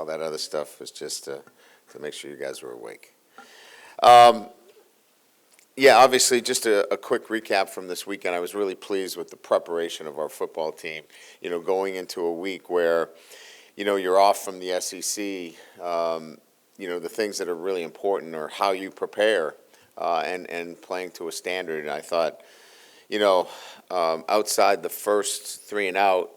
All that other stuff was just to make sure you guys were awake. Yeah, obviously, just a quick recap from this weekend. I was really pleased with the preparation of our football team. Going into a week where, you're off from the SEC. The things that are really important are how you prepare and playing to a standard. And I thought, outside the first 3 and out,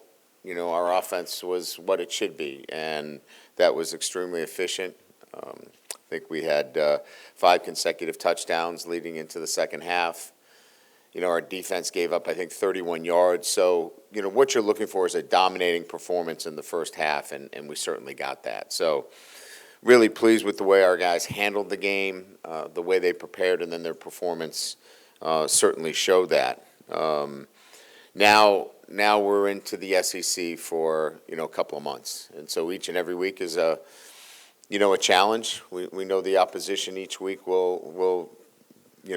our offense was what it should be, and that was extremely efficient. I think we had 5 consecutive touchdowns leading into the second half. Our defense gave up, I think, 31 yards. So, what you're looking for is a dominating performance in the first half, and we certainly got that. So, really pleased with the way our guys handled the game, the way they prepared, and then their performance certainly showed that. Now we're into the SEC for, a couple of months. And so each and every week is a challenge. We know the opposition each week will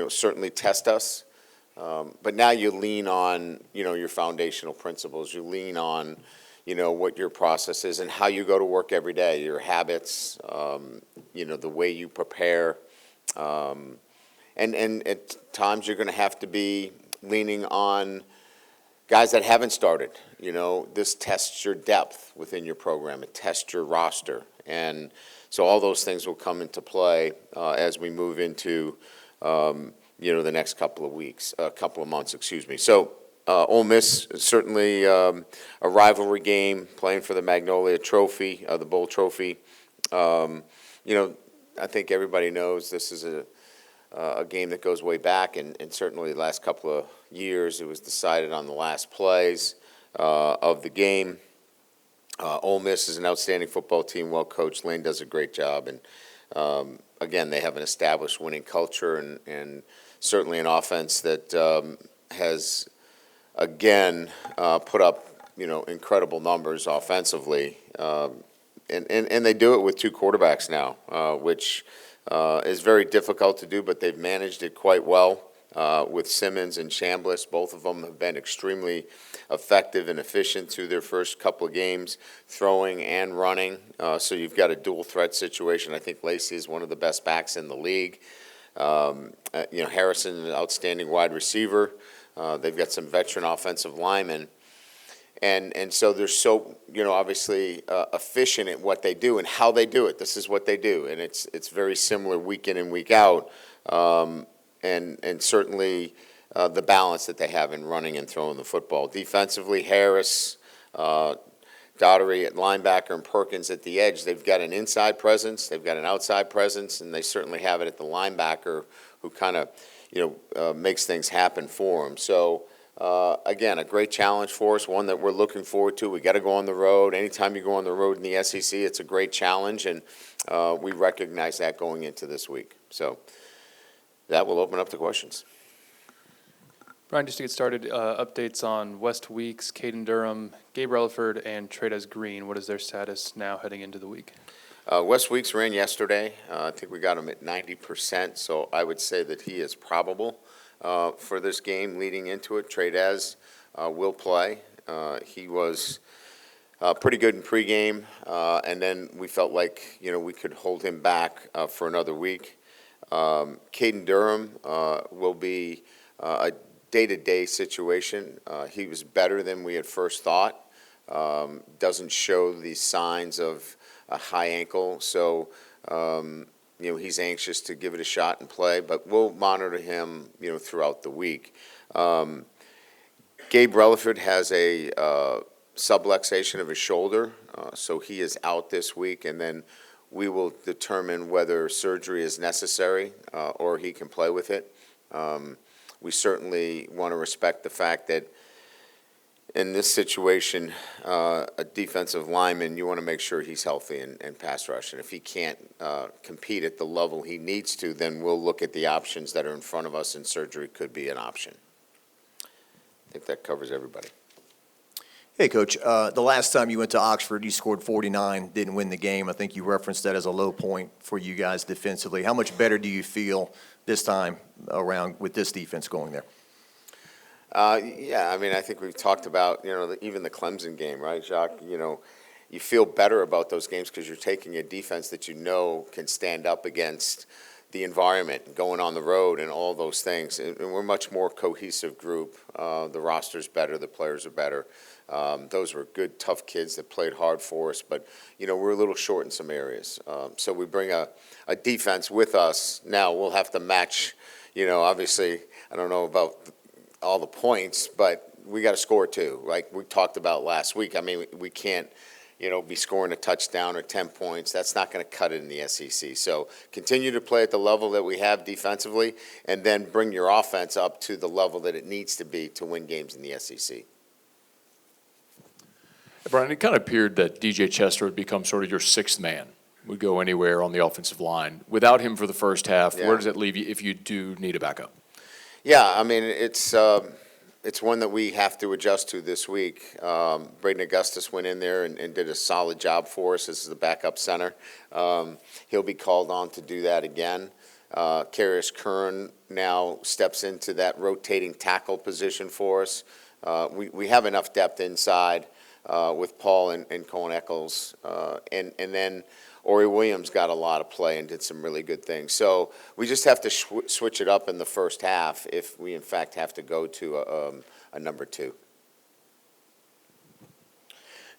certainly test us. But now you lean on, your foundational principles. You lean on, what your process is and how you go to work every day, your habits, the way you prepare. And at times you're going to have to be leaning on guys that haven't started. This tests your depth within your program. It tests your roster. And so all those things will come into play as we move into, the next couple of months, excuse me. So Ole Miss, certainly a rivalry game, playing for the Magnolia Trophy, the Bowl Trophy. I think everybody knows this is a game that goes way back, and certainly the last couple of years it was decided on the last plays of the game. Ole Miss is an outstanding football team, well coached. Lane does a great job, and again, they have an established winning culture and certainly an offense that has again put up incredible numbers offensively, and they do it with 2 quarterbacks now, which is very difficult to do, but they've managed it quite well with Simmons and Chambliss. Both of them have been extremely effective and efficient through their first couple of games, throwing and running. So you've got a dual threat situation. I think Lacey is one of the best backs in the league. Harrison, an outstanding wide receiver. They've got some veteran offensive linemen. And so they're so, obviously efficient at what they do and how they do it. This is what they do, and it's very similar week in and week out, and certainly the balance that they have in running and throwing the football. Defensively, Harris, Daughtery at linebacker, and Perkins at the edge. They've got an inside presence, they've got an outside presence, and they certainly have it at the linebacker, who kind of makes things happen for them. So. Again, a great challenge for us, one that we're looking forward to. We got to go on the road. Anytime you go on the road in the SEC, it's a great challenge, and we recognize that going into this week. So that will open up the questions. Brian, just to get started, updates on West Weeks, Caden Durham, Gabe Relaford, and Trades Green. What is their status now heading into the week? West Weeks ran yesterday. I think we got him at 90%, so I would say that he is probable for this game leading into it. Trades will play. He was pretty good in pregame, and then we felt like we could hold him back for another week. Caden Durham will be a day-to-day situation. He was better than we had first thought. Doesn't show the signs of a high ankle, so he's anxious to give it a shot and play, but we'll monitor him, throughout the week. Gabe Relaford has a subluxation of his shoulder, so he is out this week, and then we will determine whether surgery is necessary or he can play with it. We certainly want to respect the fact that in this situation, a defensive lineman, you want to make sure he's healthy and pass rush. And if he can't compete at the level he needs to, then we'll look at the options that are in front of us, and surgery could be an option. I think that covers everybody. Hey, Coach. The last time you went to Oxford, you scored 49, didn't win the game. I think you referenced that as a low point for you guys defensively. How much better do you feel this time around with this defense going there? I think we've talked about, even the Clemson game, right, Jacques? you feel better about those games because you're taking a defense that you know can stand up against the environment, going on the road, and all those things. And we're a much more cohesive group. The roster's better, the players are better. Those were good, tough kids that played hard for us, but we're a little short in some areas. So we bring a defense with us. Now we'll have to match. Obviously, I don't know about all the points, but we got to score too. Like we talked about last week. I mean, we can't be scoring a touchdown or 10 points. That's not going to cut it in the SEC. So continue to play at the level that we have defensively, and then bring your offense up to the level that it needs to be to win games in the SEC. Brian, it kind of appeared that DJ Chester would become sort of your sixth man, would go anywhere on the offensive line. Without him for the first half, Yeah. Where does that leave you if you do need a backup? Yeah, I mean, it's one that we have to adjust to this week. Braden Augustus went in there and did a solid job for us as the backup center. He'll be called on to do that again. Karius Kern now steps into that rotating tackle position for us. We have enough depth inside with Paul and Cohen Eccles, and then Ori Williams got a lot of play and did some really good things. So we just have to switch it up in the first half if we, in fact, have to go to a number 2.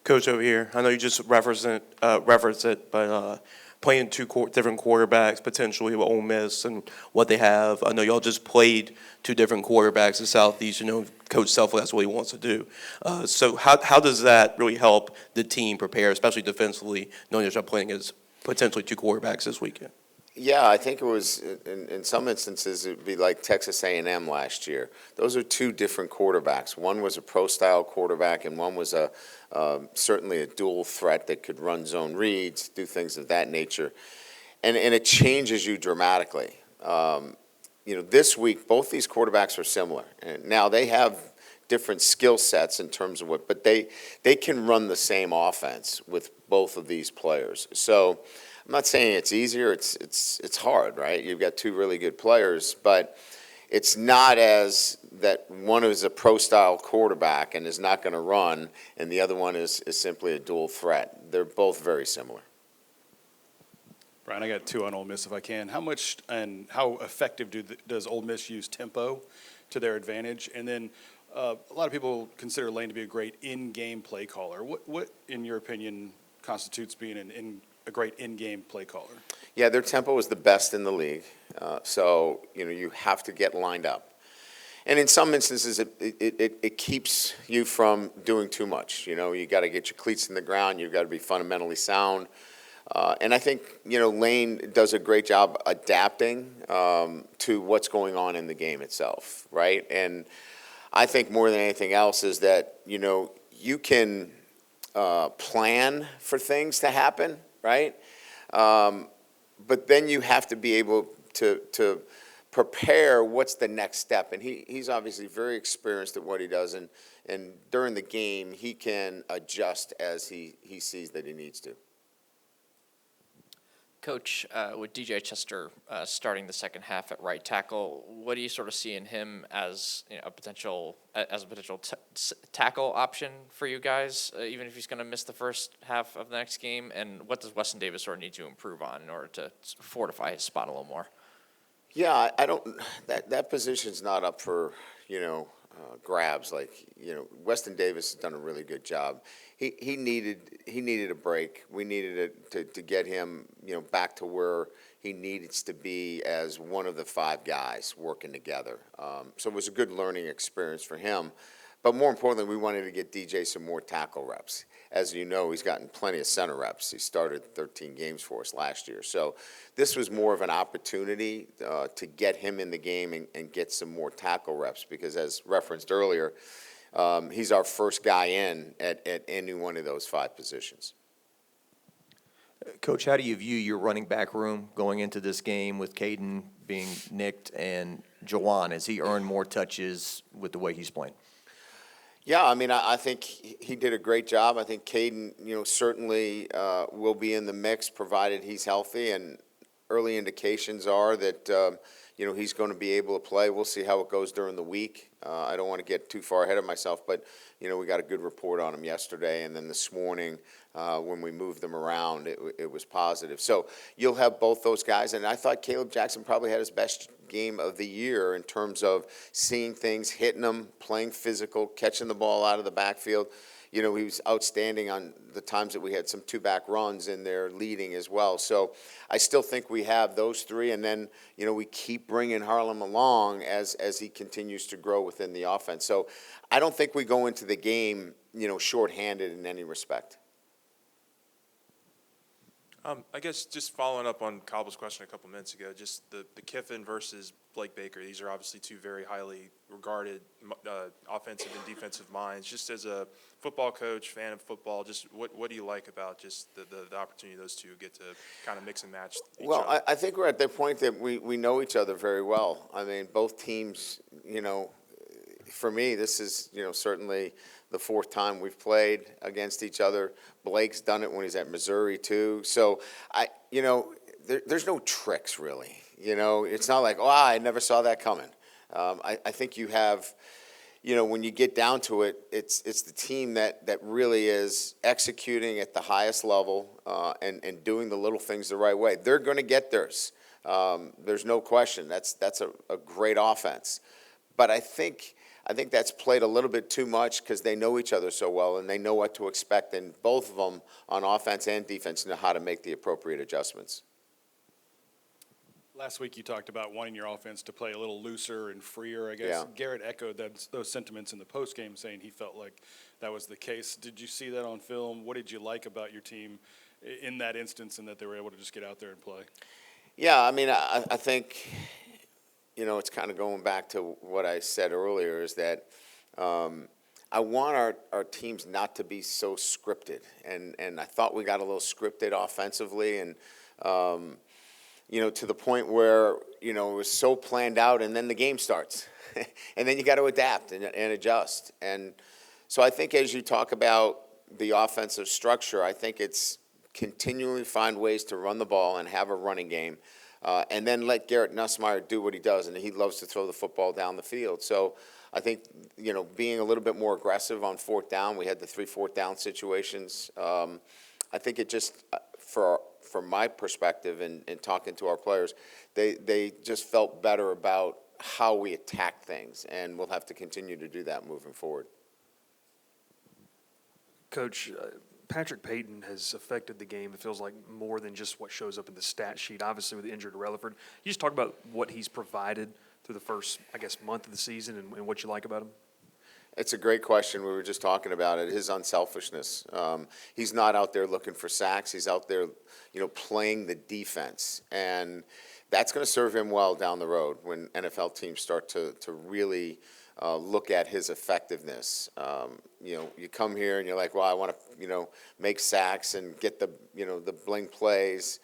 Coach over here, I know you just referenced it, but playing two different quarterbacks potentially with Ole Miss and what they have. I know y'all just played 2 different quarterbacks at Southeastern. Coach Selfley, that's what he wants to do. So how does that really help the team prepare, especially defensively, knowing that y'all playing as potentially 2 quarterbacks this weekend? Yeah, I think it was, in some instances, it would be like Texas A&M last year. Those are 2 different quarterbacks. One was a pro-style quarterback, and one was certainly a dual threat that could run zone reads, do things of that nature. And it changes you dramatically. This week, both these quarterbacks are similar. And now they have different skill sets in terms of but they can run the same offense with both of these players. So I'm not saying it's easier. It's hard, right? You've got 2 really good players, but it's not as that one is a pro-style quarterback and is not going to run, and the other one is simply a dual threat. They're both very similar. Brian, I got 2 on Ole Miss if I can. How much and how effective does Ole Miss use tempo to their advantage? And then a lot of people consider Lane to be a great in-game play caller. What in your opinion, constitutes being a great in-game play caller? Yeah, their tempo is the best in the league. So you have to get lined up. And in some instances, it keeps you from doing too much. You got to get your cleats in the ground. You've got to be fundamentally sound. And I think, Lane does a great job adapting to what's going on in the game itself, right? And I think more than anything else is that, you can plan for things to happen, right? But then you have to be able to prepare what's the next step. And he's obviously very experienced at what he does. And during the game, he can adjust as he sees that he needs to. Coach, with DJ Chester starting the second half at right tackle, what do you sort of see in him as a potential tackle option for you guys, even if he's going to miss the first half of the next game? And what does Weston Davis sort of need to improve on in order to fortify his spot a little more? Yeah, I don't. That position's not up for grabs. Like Weston Davis has done a really good job. He needed a break. We needed to get him back to where he needs to be as one of the 5 guys working together. So it was a good learning experience for him. But more importantly, we wanted to get DJ some more tackle reps. As you know, he's gotten plenty of center reps. He started 13 games for us last year. So this was more of an opportunity to get him in the game and get some more tackle reps because, as referenced earlier, he's our first guy in at any one of those 5 positions. Coach, how do you view your running back room going into this game with Caden being nicked and Jawan? Has he earned more touches with the way he's playing? Yeah, I mean, I think he did a great job. I think Caden, certainly will be in the mix provided he's healthy. And early indications are that, he's going to be able to play. We'll see how it goes during the week. I don't want to get too far ahead of myself, but, we got a good report on him yesterday, and then this morning, when we moved them around, it was positive. So you'll have both those guys, and I thought Caleb Jackson probably had his best game of the year in terms of seeing things, hitting them, playing physical, catching the ball out of the backfield. He was outstanding on the times that we had some two-back runs in there leading as well. So I still think we have those three, and then, we keep bringing Harlem along as he continues to grow within the offense. So I don't think we go into the game, shorthanded in any respect. I guess just following up on Cobble's question a couple minutes ago, just the Kiffin versus Blake Baker. These are obviously two very highly regarded offensive and defensive minds. Just as a football coach, fan of football, just what do you like about just the opportunity those two get to kind of mix and match each Well, other? I think we're at the point that we know each other very well. I mean, both teams, for me, this is, certainly the fourth time we've played against each other. Blake's done it when he's at Missouri too. So there's no tricks really. It's not like, I never saw that coming. I think you have, when you get down to it, it's the team that really is executing at the highest level and doing the little things the right way. They're going to get theirs. There's no question. That's a great offense. But I think that's played a little bit too much because they know each other so well and they know what to expect, and both of them on offense and defense know how to make the appropriate adjustments. Last week you talked about wanting your offense to play a little looser and freer. I guess Yeah. Garrett echoed those sentiments in the postgame, saying he felt like that was the case. Did you see that on film? What did you like about your team in that instance and that they were able to just get out there and play? Yeah, I mean, I think, it's kind of going back to what I said earlier is that I want our teams not to be so scripted. And I thought we got a little scripted offensively and, to the point where, it was so planned out and then the game starts. And then you got to adapt and adjust. And so I think as you talk about the offensive structure, I think it's continually find ways to run the ball and have a running game. And then let Garrett Nussmeier do what he does, and he loves to throw the football down the field. So I think, being a little bit more aggressive on fourth down, we had the 3 fourth down situations. I think it just, from my perspective and talking to our players, they just felt better about how we attack things, and we'll have to continue to do that moving forward. Coach, Patrick Payton has affected the game, it feels like, more than just what shows up in the stat sheet, obviously with the injured Relaford. You just talk about what he's provided through the first, month of the season and what you like about him? It's a great question. We were just talking about it, his unselfishness. He's not out there looking for sacks. He's out there, playing the defense. And that's going to serve him well down the road when NFL teams start to really look at his effectiveness. You come here and you're like, well, I want to, make sacks and get the, the bling plays.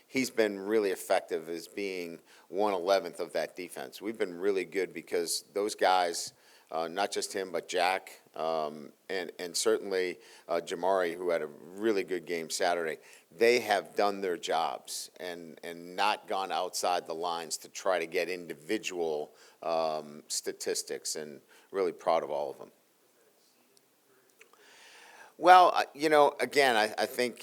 He's been really effective as being 1/11th of that defense. We've been really good because those guys, not just him, but Jack, and certainly Jamari, who had a really good game Saturday, they have done their jobs and not gone outside the lines to try to get individual statistics, and really proud of all of them. Well, again, I think,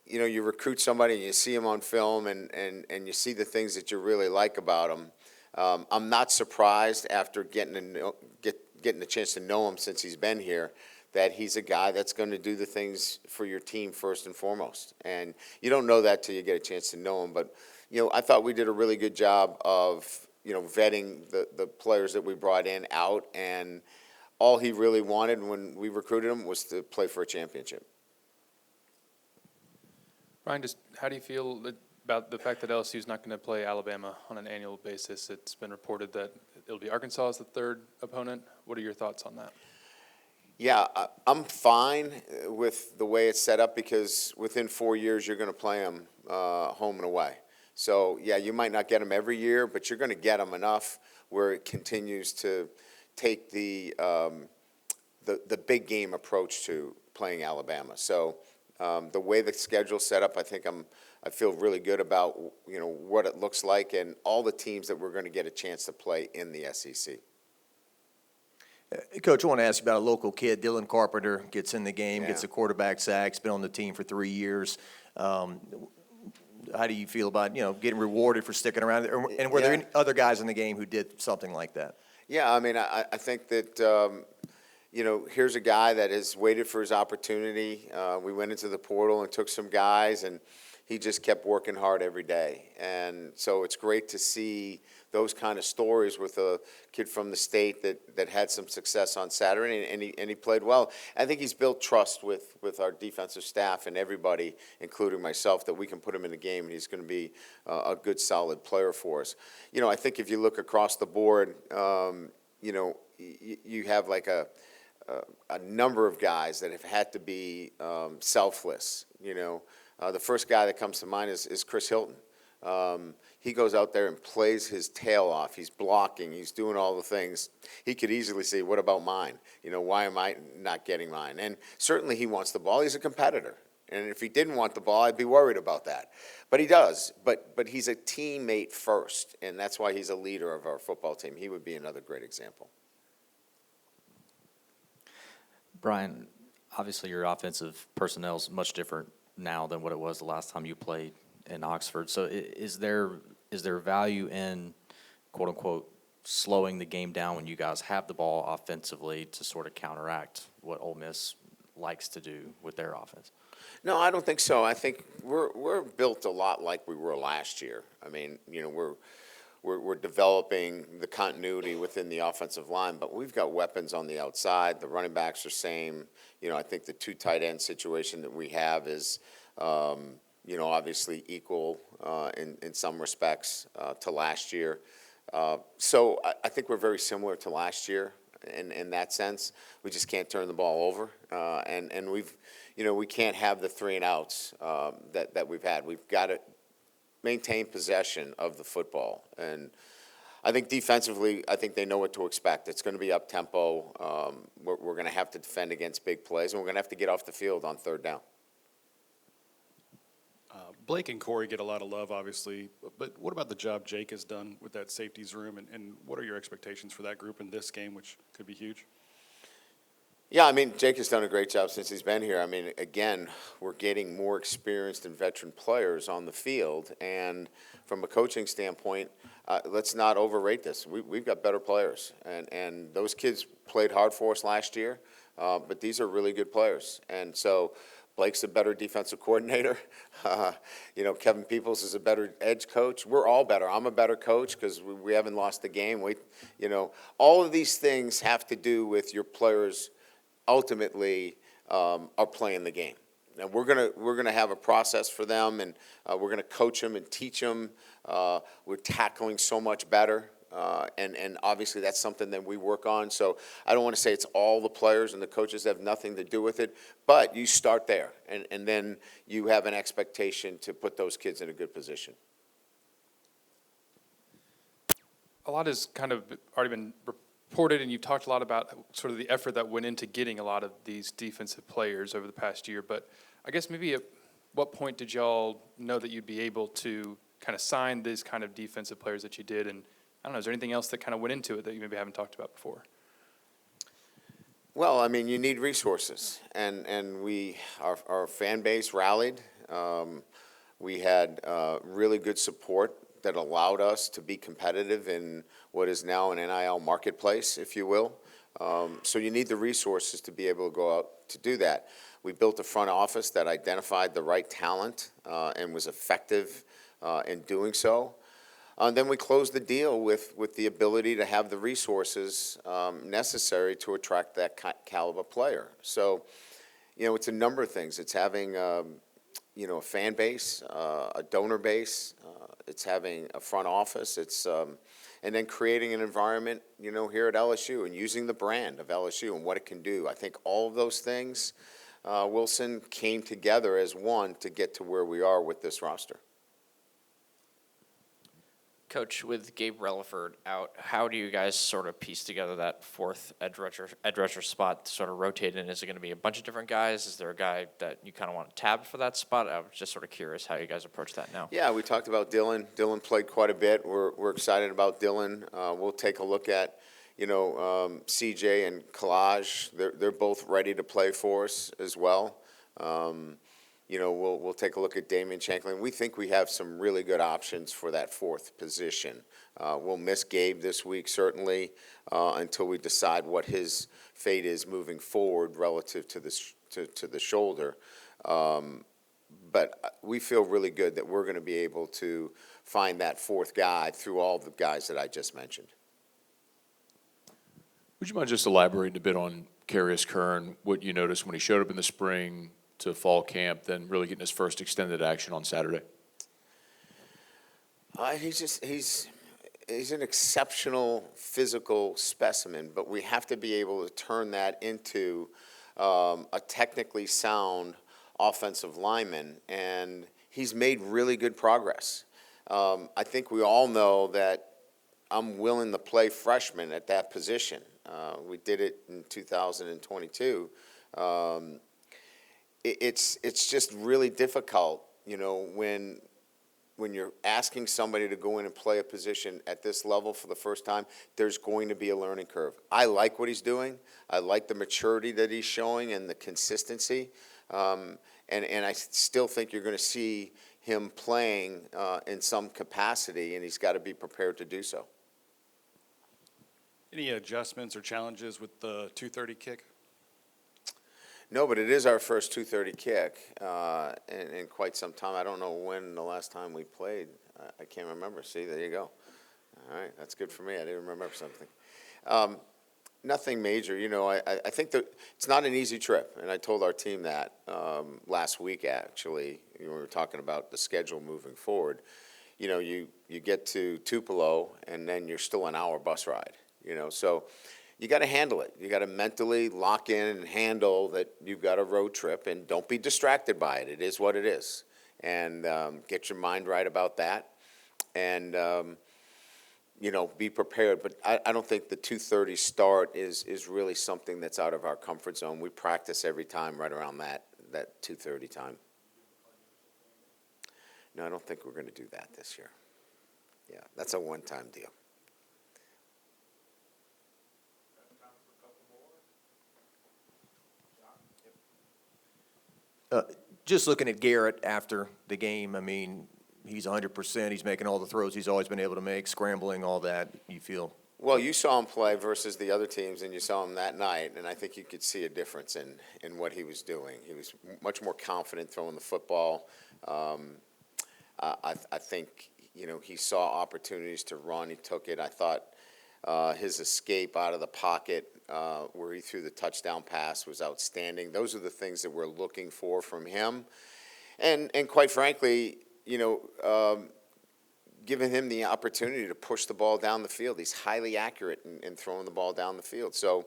you recruit somebody and you see them on film and you see the things that you really like about them. I'm not surprised after getting a chance to know him since he's been here that he's a guy that's going to do the things for your team first and foremost. And you don't know that till you get a chance to know him. But, I thought we did a really good job of, vetting the players that we brought in out. And all he really wanted when we recruited him was to play for a championship. Brian, just how do you feel about the fact that LSU is not going to play Alabama on an annual basis? It's been reported that it'll be Arkansas as the third opponent. What are your thoughts on that? Yeah, I'm fine with the way it's set up because within 4 years you're going to play them home and away. So, yeah, you might not get them every year, but you're going to get them enough where it continues to take the big game approach to playing Alabama. So The way the schedule's set up, I feel really good about, what it looks like and all the teams that we're going to get a chance to play in the SEC. Coach, I want to ask you about a local kid, Dylan Carpenter, gets in the game, gets Yeah. a quarterback sack, has been on the team for 3 years. How do you feel about, getting rewarded for sticking around? And were there Yeah. any other guys in the game who did something like that? Yeah, I mean, I think that, here's a guy that has waited for his opportunity. We went into the portal and took some guys, and he just kept working hard every day. And so it's great to see those kind of stories with a kid from the state that had some success on Saturday, and he played well. I think he's built trust with our defensive staff and everybody, including myself, that we can put him in the game, and he's going to be a good, solid player for us. I think if you look across the board, you have like a number of guys that have had to be selfless. The first guy that comes to mind is Chris Hilton. He goes out there and plays his tail off. He's blocking. He's doing all the things. He could easily say, what about mine? Why am I not getting mine? And certainly he wants the ball. He's a competitor. And if he didn't want the ball, I'd be worried about that. But he does. But he's a teammate first, and that's why he's a leader of our football team. He would be another great example. Brian, obviously your offensive personnel is much different now than what it was the last time you played in Oxford. So is there value in, quote unquote, slowing the game down when you guys have the ball offensively to sort of counteract what Ole Miss likes to do with their offense? No, I don't think so. I think we're built a lot like we were last year. I mean, we're developing the continuity within the offensive line, but we've got weapons on the outside. The running backs are same. I think the two tight end situation that we have is, obviously equal in some respects to last year. So I think we're very similar to last year in that sense. We just can't turn the ball over, and we can't have the 3 and outs that we've had. We've got to maintain possession of the football. And I think defensively, I think they know what to expect. It's going to be up-tempo. We're going to have to defend against big plays, and we're going to have to get off the field on 3rd down. Blake and Corey get a lot of love, obviously, but what about the job Jake has done with that safeties room, and what are your expectations for that group in this game, which could be huge? Yeah, I mean, Jake has done a great job since he's been here. I mean, again, we're getting more experienced and veteran players on the field, and from a coaching standpoint, let's not overrate this. We've got better players, and those kids played hard for us last year, but these are really good players. And so Blake's a better defensive coordinator. Kevin Peoples is a better edge coach. We're all better. I'm a better coach because we haven't lost the game. All of these things have to do with your players ultimately are playing the game. And we're gonna have a process for them, and we're gonna coach them and teach them. We're tackling so much better, and obviously that's something that we work on. So I don't want to say it's all the players and the coaches have nothing to do with it, but you start there, and then you have an expectation to put those kids in a good position. A lot has kind of already been reported, and you've talked a lot about sort of the effort that went into getting a lot of these defensive players over the past year. But I guess maybe at what point did y'all know that you'd be able to kind of sign these kind of defensive players that you did? And I don't know, is there anything else that kind of went into it that you maybe haven't talked about before? Well, I mean, you need resources, and our fan base rallied. We had really good support that allowed us to be competitive in what is now an NIL marketplace, if you will. So you need the resources to be able to go out to do that. We built a front office that identified the right talent and was effective in doing so. Then we closed the deal with the ability to have the resources necessary to attract that caliber player. So, it's a number of things. It's having, a fan base, a donor base. It's having a front office. It's and then creating an environment, here at LSU and using the brand of LSU and what it can do. I think all of those things, Wilson, came together as one to get to where we are with this roster. Coach, with Gabe Relaford out, how do you guys sort of piece together that fourth edge rusher spot to sort of rotate in? Is it going to be a bunch of different guys? Is there a guy that you kind of want to tab for that spot? I was just sort of curious how you guys approach that now. Yeah, we talked about Dylan. Dylan played quite a bit. We're excited about Dylan. We'll take a look at, CJ and Collage. They're both ready to play for us as well. We'll take a look at Damian Shanklin. We think we have some really good options for that fourth position. We'll miss Gabe this week, certainly, until we decide what his fate is moving forward relative to the shoulder. But we feel really good that we're going to be able to find that fourth guy through all the guys that I just mentioned. Would you mind just elaborating a bit on Carius Kern, what you noticed when he showed up in the spring to fall camp, then really getting his first extended action on Saturday? He's an exceptional physical specimen, but we have to be able to turn that into a technically sound offensive lineman, and he's made really good progress. I think we all know that I'm willing to play freshman at that position. We did it in 2022. It's just really difficult, when you're asking somebody to go in and play a position at this level for the first time. There's going to be a learning curve. I like what he's doing. I like the maturity that he's showing and the consistency. And I still think you're going to see him playing in some capacity, and he's got to be prepared to do so. Any adjustments or challenges with the 230 kick? No, but it is our first 230 kick in quite some time. I don't know when the last time we played. I can't remember. See, there you go. All right, that's good for me. I didn't remember something. Nothing major. I think that it's not an easy trip, and I told our team that last week, actually. We were talking about the schedule moving forward. You get to Tupelo, and then you're still an hour bus ride, so you got to handle it. You got to mentally lock in and handle that you've got a road trip, and don't be distracted by it. It is what it is. And get your mind right about that, and, be prepared. But I don't think the 2:30 start is really something that's out of our comfort zone. We practice every time right around that 2:30 time. No, I don't think we're going to do that this year. Yeah, that's a one-time deal. Just looking at Garrett after the game, I mean, he's 100%. He's making all the throws he's always been able to make, scrambling, all that. You feel? Well, you saw him play versus the other teams, and you saw him that night, and I think you could see a difference in what he was doing. He was much more confident throwing the football. I think, he saw opportunities to run. He took it. I thought his escape out of the pocket where he threw the touchdown pass was outstanding. Those are the things that we're looking for from him. And quite frankly, giving him the opportunity to push the ball down the field. He's highly accurate in throwing the ball down the field. So,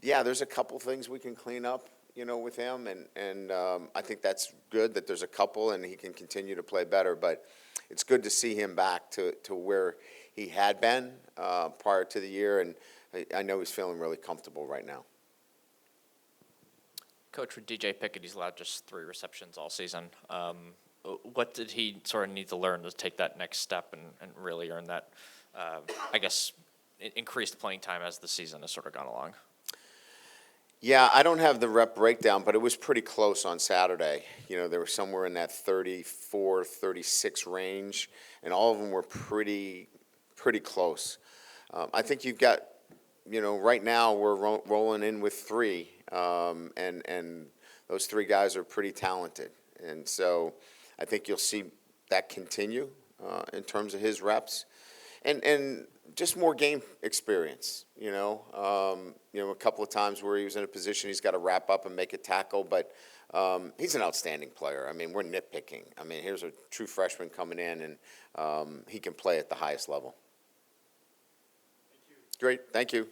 there's a couple things we can clean up, with him. And I think that's good that there's a couple and he can continue to play better. But it's good to see him back to where he had been prior to the year. And I know he's feeling really comfortable right now. Coach, with DJ Pickett, he's allowed just 3 receptions all season. What did he sort of need to learn to take that next step and really earn that, increased playing time as the season has sort of gone along? Yeah, I don't have the rep breakdown, but it was pretty close on Saturday. They were somewhere in that 34, 36 range, and all of them were pretty close. I think you've got, right now we're rolling in with 3, and those 3 guys are pretty talented. And so I think you'll see that continue in terms of his reps. And just more game experience, a couple of times where he was in a position he's got to wrap up and make a tackle, but he's an outstanding player. I mean, we're nitpicking. I mean, here's a true freshman coming in, and he can play at the highest level. Thank you. Great, thank you.